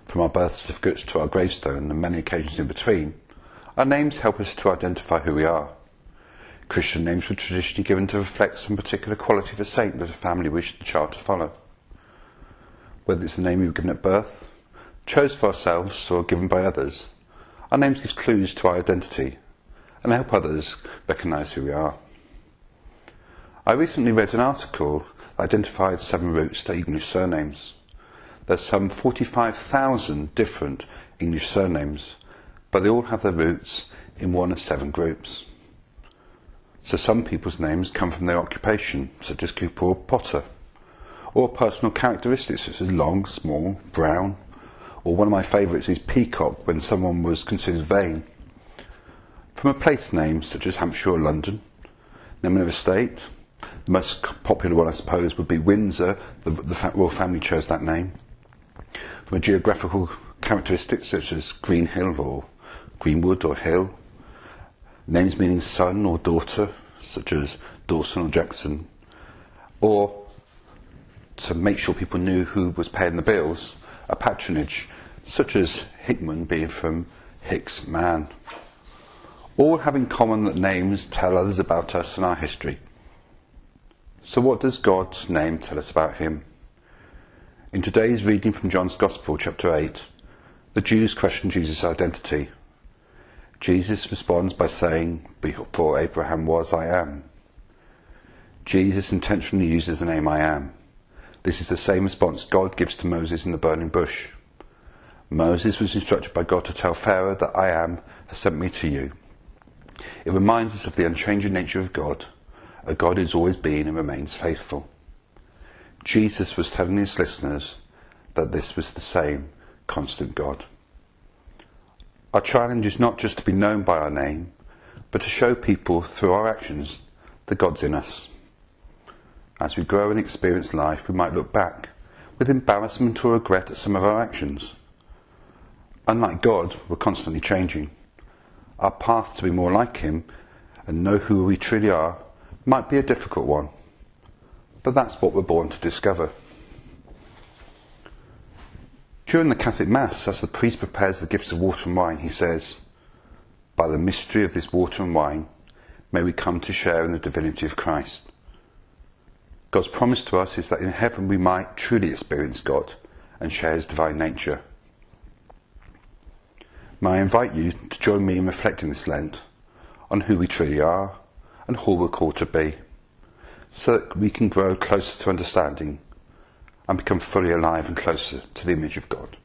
From our birth certificates to our gravestone and many occasions in between, our names help us to identify who we are. Christian names were traditionally given to reflect some particular quality of a saint that a family wished the child to follow. Whether it's the name we were given at birth, chose for ourselves, or given by others, our names give clues to our identity and help others recognise who we are. I recently read an article that identified 7 roots to English surnames. There's some 45,000 different English surnames, but they all have their roots in one of 7 groups. So some people's names come from their occupation, such as Cooper or Potter, or personal characteristics such as long, small, brown, or one of my favourites is Peacock when someone was considered vain. From a place name such as Hampshire or London, name of a state, the most popular one I suppose would be Windsor, the royal family chose that name. From a geographical characteristic such as Green Hill or Greenwood or Hill, names meaning son or daughter such as Dawson or Jackson, or to make sure people knew who was paying the bills, a patronage such as Hickman being from Hicks man. All have in common that names tell others about us and our history. So what does God's name tell us about him? In today's reading from John's Gospel, chapter 8, the Jews question Jesus' identity. Jesus responds by saying, "Before Abraham was, I am." Jesus intentionally uses the name I am. This is the same response God gives to Moses in the burning bush. Moses was instructed by God to tell Pharaoh that I am has sent me to you. It reminds us of the unchanging nature of God, a God who's always been and remains faithful. Jesus was telling his listeners that this was the same constant God. Our challenge is not just to be known by our name, but to show people through our actions that God's in us. As we grow and experience life, we might look back with embarrassment or regret at some of our actions. Unlike God, we're constantly changing. Our path to be more like him and know who we truly are might be a difficult one, but that's what we're born to discover. During the Catholic Mass, as the priest prepares the gifts of water and wine, he says, "By the mystery of this water and wine, may we come to share in the divinity of Christ." God's promise to us is that in heaven we might truly experience God and share his divine nature. May I invite you to join me in reflecting this Lent on who we truly are and who we're called to be, so that we can grow closer to understanding and become fully alive and closer to the image of God.